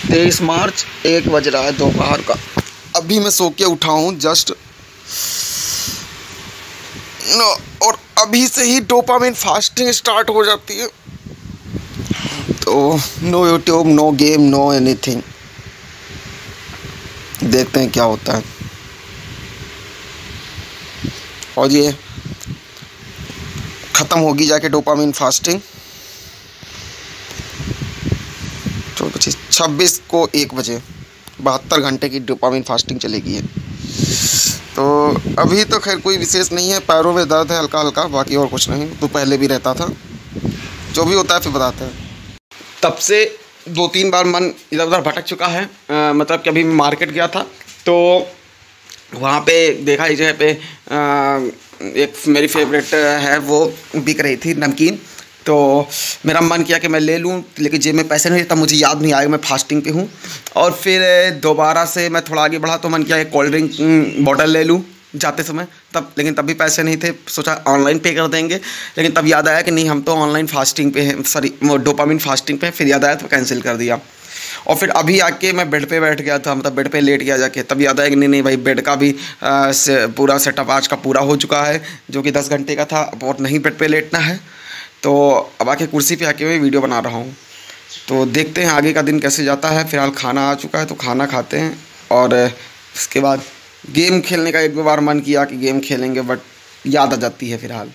23 मार्च 1 बज रहा है दोपहर का। अभी मैं सो के उठा हूँ जस्ट, और अभी से ही डोपामिन फास्टिंग स्टार्ट हो जाती है। तो no YouTube, no game, no anything. देखते हैं क्या होता है। और ये ख़त्म होगी जाके डोपामिन फास्टिंग। तो 26 को 1 बजे 72 घंटे की डोपामिन फास्टिंग चलेगी है। तो अभी तो खैर कोई विशेष नहीं है, पैरों में दर्द है हल्का हल्का, बाकी और कुछ नहीं। तो पहले भी रहता था, जो भी होता है फिर बताते हैं। तब से 2-3 बार मन इधर उधर भटक चुका है। मतलब कि अभी मैं मार्केट गया था तो वहाँ पे देखा इस जगह पे एक मेरी फेवरेट है, वो बिक रही थी नमकीन। तो मेरा मन किया कि मैं ले लूँ, लेकिन जेब में पैसे नहीं, तब मुझे याद नहीं आया मैं फास्टिंग पे हूँ। और फिर दोबारा से मैं थोड़ा आगे बढ़ा तो मन किया कि कोल्ड ड्रिंक बॉटल ले लूँ जाते समय, लेकिन तब भी पैसे नहीं थे। सोचा ऑनलाइन पे कर देंगे, लेकिन तब याद आया कि नहीं, हम तो ऑनलाइन फास्टिंग पे हैं, सॉरी डोपामिन फास्टिंग पे। फिर याद आया तो कैंसिल कर दिया। और फिर अभी आके मैं बेड पे बैठ गया था, मतलब बेड पे लेट गया जाके। तब याद आया कि नहीं भाई, बेड का भी पूरा सेटअप आज का पूरा हो चुका है, जो कि 10 घंटे का था, और नहीं बेड पे लेटना है। तो अब आके कुर्सी पे आके मैं वीडियो बना रहा हूँ। तो देखते हैं आगे का दिन कैसे जाता है। फिलहाल खाना आ चुका है तो खाना खाते हैं, और उसके बाद गेम खेलने का एक दो बार मन किया कि गेम खेलेंगे, बट याद आ जाती है। फिलहाल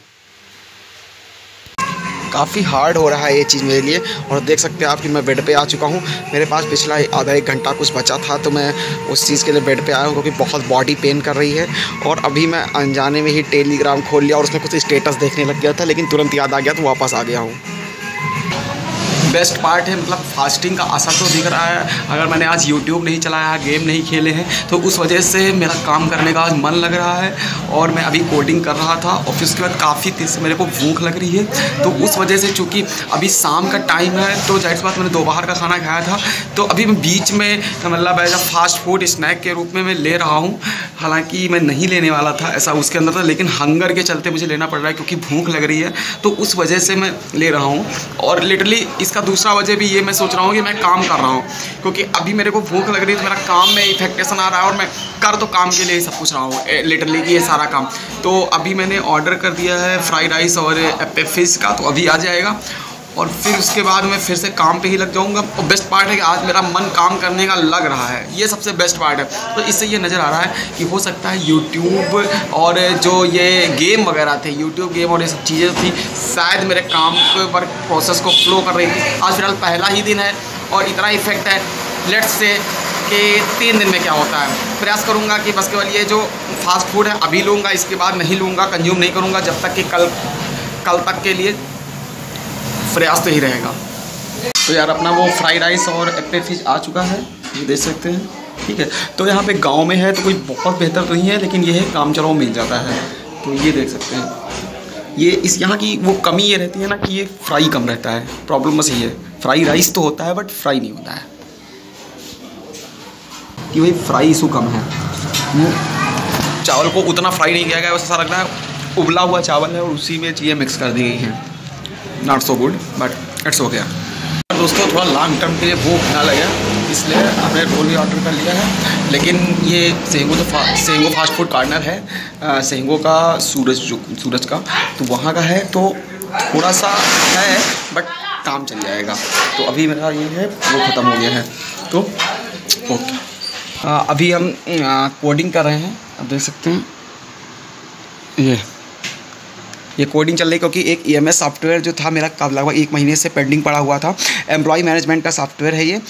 काफ़ी हार्ड हो रहा है ये चीज़ मेरे लिए। और देख सकते हैं आप कि मैं बेड पे आ चुका हूँ। मेरे पास पिछला आधा 1 घंटा कुछ बचा था, तो मैं उस चीज़ के लिए बेड पे आया हूँ, क्योंकि बहुत बॉडी पेन कर रही है। और अभी मैं अनजाने में ही टेलीग्राम खोल लिया और उसमें कुछ स्टेटस देखने लग गया था, लेकिन तुरंत याद आ गया तो वापस आ गया हूँ। बेस्ट पार्ट है, मतलब फास्टिंग का असर तो दिख रहा है। अगर मैंने आज यूट्यूब नहीं चलाया, गेम नहीं खेले हैं, तो उस वजह से मेरा काम करने का आज मन लग रहा है। और मैं अभी कोडिंग कर रहा था, और फिर उसके बाद काफ़ी तेज़ से मेरे को भूख लग रही है। तो उस वजह से, चूँकि अभी शाम का टाइम है, तो जाहिर सी बात मैंने दोपहर का खाना खाया था, तो अभी मैं बीच में मतलब as a fast food snack के रूप में मैं ले रहा हूँ। हालांकि मैं नहीं लेने वाला था, ऐसा उसके अंदर था, लेकिन हंगर के चलते मुझे लेना पड़ रहा है, क्योंकि भूख लग रही है। तो उस वजह से मैं ले रहा हूँ। और लिटरली इसका दूसरा वजह भी ये मैं सोच रहा हूँ कि मैं काम कर रहा हूँ, क्योंकि अभी मेरे को भूख लग रही है, तो मेरा काम में इफेक्टेशन आ रहा है। और मैं कर तो काम के लिए ही सब कुछ रहा हूँ लिटरली, ये सारा काम। तो अभी मैंने ऑर्डर कर दिया है फ्राइड राइस और एप्पे फिश का, तो अभी आ जाएगा। और फिर उसके बाद मैं फिर से काम पे ही लग जाऊंगा। और बेस्ट पार्ट है कि आज मेरा मन काम करने का लग रहा है, ये सबसे बेस्ट पार्ट है। तो इससे ये नज़र आ रहा है कि हो सकता है यूट्यूब और जो ये गेम वगैरह थे, यूट्यूब गेम और ये सब चीज़ें थी, शायद मेरे काम के वर्क प्रोसेस को फ्लो कर रही थी। आज फिलहाल पहला ही दिन है और इतना इफेक्ट है। लेट्स से कि 3 दिन में क्या होता है। प्रयास करूँगा कि बस केवल ये जो फास्ट फूड है अभी लूँगा, इसके बाद नहीं लूँगा, कंज्यूम नहीं करूँगा, जब तक कि कल तक के लिए प्रयास तो ही रहेगा। तो यार अपना वो फ्राइड राइस और एप्पे फिश आ चुका है, ये देख सकते हैं। ठीक है, तो यहाँ पे गांव में है तो कोई बहुत बेहतर तो नहीं है, लेकिन ये है काम चलाओ मिल जाता है। तो ये देख सकते हैं। ये इस यहाँ की वो कमी ये रहती है ना कि ये फ्राई कम रहता है। प्रॉब्लम बस ये है, फ्राई राइस तो होता है बट फ्राई नहीं होता है, कि भाई फ्राई इशू कम है। चावल को उतना फ्राई नहीं किया गया, वैसे ऐसा लग रहा है उबला हुआ चावल है और उसी में चीज़ें मिक्स कर दी गई हैं। Not so good but it's okay. दोस्तों थोड़ा लॉन्ग टर्म के लिए भूख ना लगे, इसलिए हमने रोल भी ऑर्डर कर लिया है। लेकिन ये सेंगो फास्ट फूड कॉर्नर है, सेंगो का सूरज का, तो वहाँ का है। तो थोड़ा सा है बट काम चल जाएगा। तो अभी मेरा ये है वो ख़त्म हो गया है, तो ओके। अभी हम कोडिंग कर रहे हैं, आप देख सकते हैं ये कोडिंग चल रही है, क्योंकि एक EMS सॉफ्टवेयर जो था मेरा लगभग 1 महीने से पेंडिंग पड़ा हुआ था। एम्प्लॉय मैनेजमेंट का सॉफ्टवेयर है ये,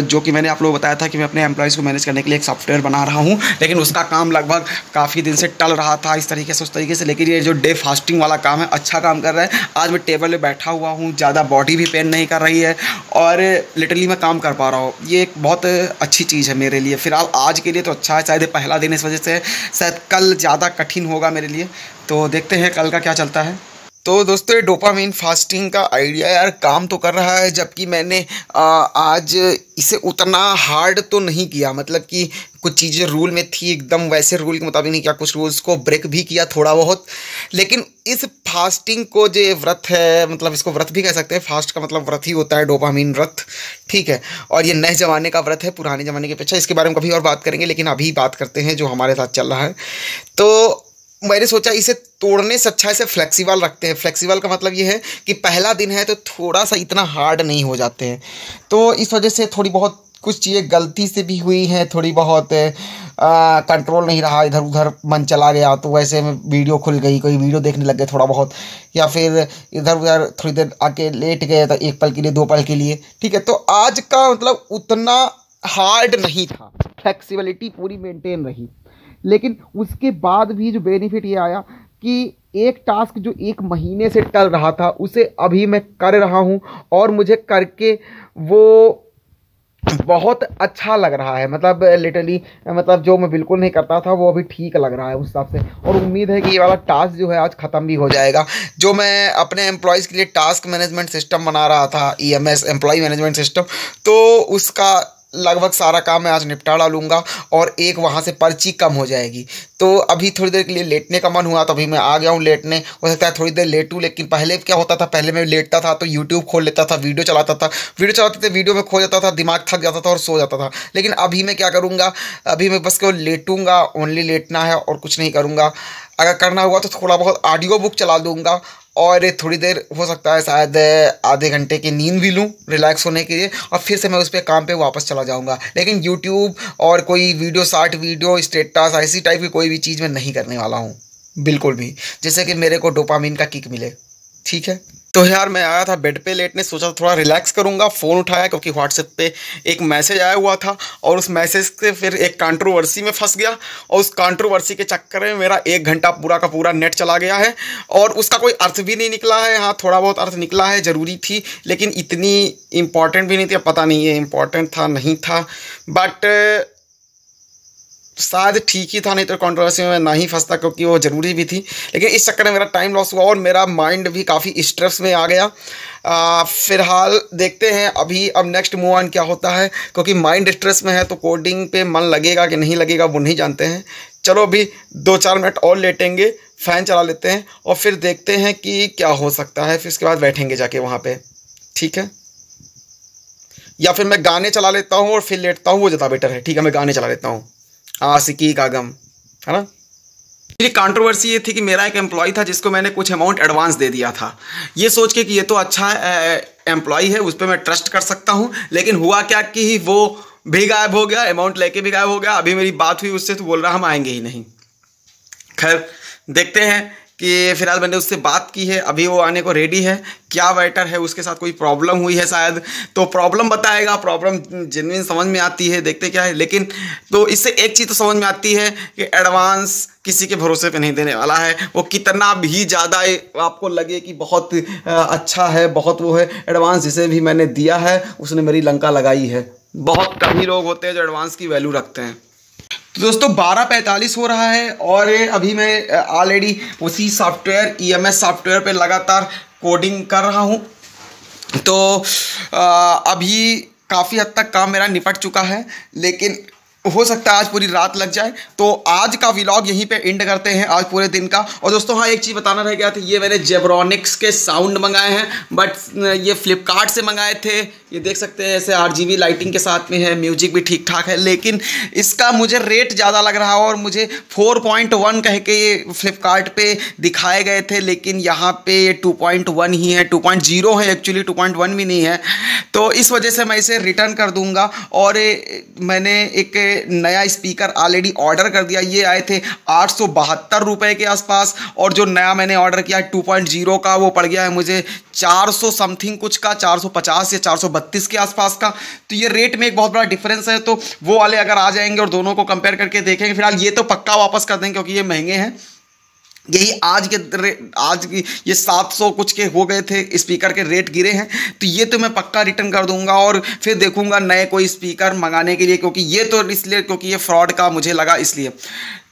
जो कि मैंने आप लोगों को बताया था कि मैं अपने एम्प्लॉयज़ को मैनेज करने के लिए एक सॉफ्टवेयर बना रहा हूँ। लेकिन उसका काम लगभग काफ़ी दिन से टल रहा था इस तरीके से उस तरीके से। लेकिन ये जो डे फास्टिंग वाला काम है अच्छा काम कर रहा है। आज मैं टेबल पर बैठा हुआ हूँ, ज़्यादा बॉडी भी पेन नहीं कर रही है और लिटरली मैं काम कर पा रहा हूँ। ये एक बहुत अच्छी चीज़ है मेरे लिए। फ़िलहाल आज के लिए तो अच्छा है, शायद पहला दिन इस वजह से, शायद कल ज़्यादा कठिन होगा मेरे लिए। तो देखते हैं कल का क्या चलता है। तो दोस्तों ये डोपामिन फास्टिंग का आइडिया यार काम तो कर रहा है, जबकि मैंने आज इसे उतना हार्ड तो नहीं किया। मतलब कि कुछ चीज़ें रूल में थी, एकदम वैसे रूल के मुताबिक नहीं किया, कुछ रूल्स को ब्रेक भी किया थोड़ा बहुत। लेकिन इस फास्टिंग को जो व्रत है, मतलब इसको व्रत भी कह सकते हैं, फास्ट का मतलब व्रत ही होता है, डोपामिन व्रत, ठीक है। और ये नए ज़माने का व्रत है, पुराने ज़माने की अपेक्षा। इसके बारे में कभी और बात करेंगे, लेकिन अभी बात करते हैं जो हमारे साथ चल रहा है। तो मैंने सोचा इसे तोड़ने से अच्छा इसे फ्लेक्सिबल रखते हैं। फ्लेक्सिबल का मतलब ये है कि पहला दिन है तो थोड़ा सा इतना हार्ड नहीं हो जाते हैं। तो इस वजह से थोड़ी बहुत कुछ चीज़ें गलती से भी हुई हैं, थोड़ी बहुत कंट्रोल नहीं रहा, इधर उधर मन चला गया, तो वैसे में वीडियो खुल गई, कोई वीडियो देखने लग गए थोड़ा बहुत, या फिर इधर उधर थोड़ी देर आके लेट गए तो एक पल के लिए, दो पल के लिए, ठीक है। तो आज का मतलब उतना हार्ड नहीं था, फ्लेक्सिबिलिटी पूरी मेंटेन रही। लेकिन उसके बाद भी जो बेनिफिट ये आया कि एक टास्क जो 1 महीने से टल रहा था उसे अभी मैं कर रहा हूँ, और मुझे करके वो बहुत अच्छा लग रहा है। मतलब लिटरली, मतलब जो मैं बिल्कुल नहीं करता था वो अभी ठीक लग रहा है उस हिसाब से। और उम्मीद है कि ये वाला टास्क जो है आज ख़त्म भी हो जाएगा। जो मैं अपने एम्प्लॉयज़ के लिए टास्क मैनेजमेंट सिस्टम बना रहा था, EMS एम्प्लॉय मैनेजमेंट सिस्टम, तो उसका लगभग सारा काम मैं आज निपटा डालूंगा और एक वहाँ से पर्ची कम हो जाएगी। तो अभी थोड़ी देर के लिए लेटने का मन हुआ तो अभी मैं आ गया हूँ लेटने। हो सकता है थोड़ी देर लेटूँ, लेकिन पहले क्या होता था, पहले मैं लेटता था तो यूट्यूब खोल लेता था, वीडियो चलाता था, वीडियो में खो जाता था, दिमाग थक जाता था और सो जाता था। लेकिन अभी मैं क्या करूँगा, अभी मैं बस केवल लेटूँगा, ओनली लेटना है और कुछ नहीं करूँगा। अगर करना हुआ तो थोड़ा बहुत ऑडियो बुक चला दूँगा और थोड़ी देर हो सकता है शायद आधे घंटे की नींद भी लूँ रिलैक्स होने के लिए, और फिर से मैं उस पर काम पे वापस चला जाऊँगा। लेकिन यूट्यूब और कोई वीडियो, शॉर्ट वीडियो, स्टेटस, ऐसी टाइप की कोई भी चीज़ मैं नहीं करने वाला हूँ बिल्कुल भी, जिससे कि मेरे को डोपामिन का किक मिले, ठीक है। तो यार मैं आया था बेड पे लेटने, सोचा थोड़ा रिलैक्स करूंगा, फ़ोन उठाया क्योंकि व्हाट्सएप पे एक मैसेज आया हुआ था और उस मैसेज से फिर एक कंट्रोवर्सी में फंस गया, और उस कंट्रोवर्सी के चक्कर में मेरा 1 घंटा पूरा का पूरा नेट चला गया है और उसका कोई अर्थ भी नहीं निकला है। हाँ, थोड़ा बहुत अर्थ निकला है, ज़रूरी थी, लेकिन इतनी इम्पॉर्टेंट भी नहीं थी। पता नहीं ये इम्पॉर्टेंट था नहीं था, बट शायद ठीक ही था, नहीं तो कंट्रोवर्सी में ना ही फंसता क्योंकि वो ज़रूरी भी थी। लेकिन इस चक्कर में मेरा टाइम लॉस हुआ और मेरा माइंड भी काफ़ी स्ट्रेस में आ गया। फ़िलहाल देखते हैं अभी अब नेक्स्ट मूव ऑन क्या होता है, क्योंकि माइंड स्ट्रेस में है तो कोडिंग पे मन लगेगा कि नहीं लगेगा वो नहीं जानते हैं। चलो अभी 2-4 मिनट और लेटेंगे, फ़ैन चला लेते हैं और फिर देखते हैं कि क्या हो सकता है। फिर उसके बाद बैठेंगे जाके वहाँ पर, ठीक है। या फिर मैं गाने चला लेता हूँ और फिर लेटता हूँ, वो ज़्यादा बेटर है। ठीक है, मैं गाने चला लेता हूँ, आशिकी का गम, है ना। मेरी कंट्रोवर्सी ये थी कि मेरा एक एम्प्लॉय था जिसको मैंने कुछ अमाउंट एडवांस दे दिया था, ये सोच के कि ये तो अच्छा एम्प्लॉय है, उस पर मैं ट्रस्ट कर सकता हूँ। लेकिन हुआ क्या कि वो भी गायब हो गया, अमाउंट लेके भी गायब हो गया। अभी मेरी बात हुई उससे तो बोल रहा हम आएंगे ही नहीं। खैर देखते हैं कि फिलहाल मैंने उससे बात की है, अभी वो आने को रेडी है। क्या मैटर है, उसके साथ कोई प्रॉब्लम हुई है शायद, तो प्रॉब्लम बताएगा। प्रॉब्लम जेन्युइन समझ में आती है, देखते क्या है। लेकिन तो इससे एक चीज़ तो समझ में आती है कि एडवांस किसी के भरोसे पे नहीं देने वाला है। वो कितना भी ज़्यादा आपको लगे कि बहुत अच्छा है, बहुत वो है, एडवांस जिसे भी मैंने दिया है उसने मेरी लंका लगाई है। बहुत कम ही लोग होते हैं जो एडवांस की वैल्यू रखते हैं। तो दोस्तों 12:45 हो रहा है और अभी मैं ऑलरेडी उसी सॉफ्टवेयर EMS सॉफ्टवेयर पे लगातार कोडिंग कर रहा हूँ। तो अभी काफ़ी हद तक काम मेरा निपट चुका है, लेकिन हो सकता है आज पूरी रात लग जाए। तो आज का व्लॉग यहीं पे एंड करते हैं, आज पूरे दिन का। और दोस्तों हाँ, एक चीज़ बताना रह गया था, ये मैंने जेब्रॉनिक्स के साउंड मंगाए हैं, बट ये फ्लिपकार्ट से मंगाए थे। ये देख सकते हैं ऐसे RGB लाइटिंग के साथ में है, म्यूजिक भी ठीक ठाक है, लेकिन इसका मुझे रेट ज़्यादा लग रहा है और मुझे 4.1 कह के ये फ्लिपकार्ट पे दिखाए गए थे, लेकिन यहाँ पे ये 2.1 ही है, 2.0 है एक्चुअली, 2.1 भी नहीं है। तो इस वजह से मैं इसे रिटर्न कर दूँगा। और मैंने एक नया स्पीकर ऑलरेडी ऑर्डर कर दिया, ये आए थे 872 रुपये के आसपास, और जो नया मैंने ऑर्डर किया है 2.0 का वो पड़ गया है मुझे 400 समथिंग कुछ का, 450 या 432 के आसपास का। तो ये रेट में एक बहुत बड़ा डिफरेंस है। तो वो वाले अगर आ जाएंगे और दोनों को कंपेयर करके देखेंगे, फिलहाल ये तो पक्का वापस कर देंगे क्योंकि ये महंगे हैं। यही आज की ये 700 कुछ के हो गए थे, स्पीकर के रेट गिरे हैं, तो ये तो मैं पक्का रिटर्न कर दूंगा और फिर देखूंगा नए कोई स्पीकर मंगाने के लिए, क्योंकि ये तो इसलिए क्योंकि ये फ्रॉड का मुझे लगा इसलिए।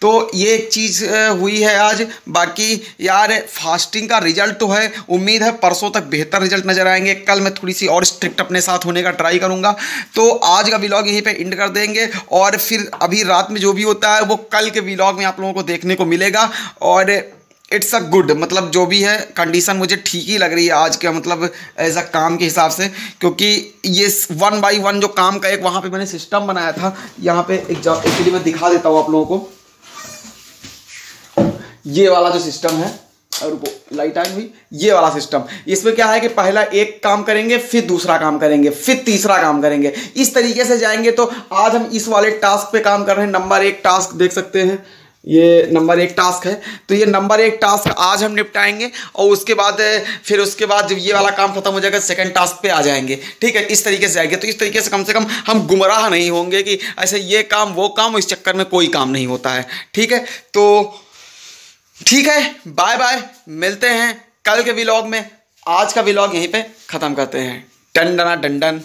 तो ये एक चीज़ हुई है आज। बाकी यार फास्टिंग का रिजल्ट तो है, उम्मीद है परसों तक बेहतर रिजल्ट नज़र आएंगे। कल मैं थोड़ी सी और स्ट्रिक्ट अपने साथ होने का ट्राई करूँगा। तो आज का व्लॉग यहीं पे एंड कर देंगे और फिर अभी रात में जो भी होता है वो कल के व्लॉग में आप लोगों को देखने को मिलेगा। और इट्स अ गुड, मतलब जो भी है कंडीशन मुझे ठीक ही लग रही है आज के, मतलब एज अ काम के हिसाब से, क्योंकि ये 1 बाई 1 जो काम का एक वहाँ पे मैंने सिस्टम बनाया था। यहाँ पे एक्चुअली मैं दिखा देता हूँ आप लोगों को, ये वाला जो सिस्टम है, और वो लाइट आई हुई, ये वाला सिस्टम, इसमें क्या है कि पहला एक काम करेंगे, फिर दूसरा काम करेंगे, फिर तीसरा काम करेंगे, इस तरीके से जाएंगे। तो आज हम इस वाले टास्क पे काम कर रहे हैं। नंबर 1 टास्क देख सकते हैं, ये नंबर 1 टास्क है। तो ये नंबर 1 टास्क आज हम निपटाएंगे और उसके बाद जब ये वाला काम खत्म हो जाएगा सेकंड टास्क पे आ जाएंगे। ठीक है, इस तरीके से जाएंगे। तो इस तरीके से कम हम गुमराह नहीं होंगे कि ऐसे ये काम वो काम, इस चक्कर में कोई काम नहीं होता है। ठीक है, तो ठीक है, बाय बाय, मिलते हैं कल के व्लॉग में। आज का व्लॉग यहीं पे ख़त्म करते हैं। डन डना डन डन।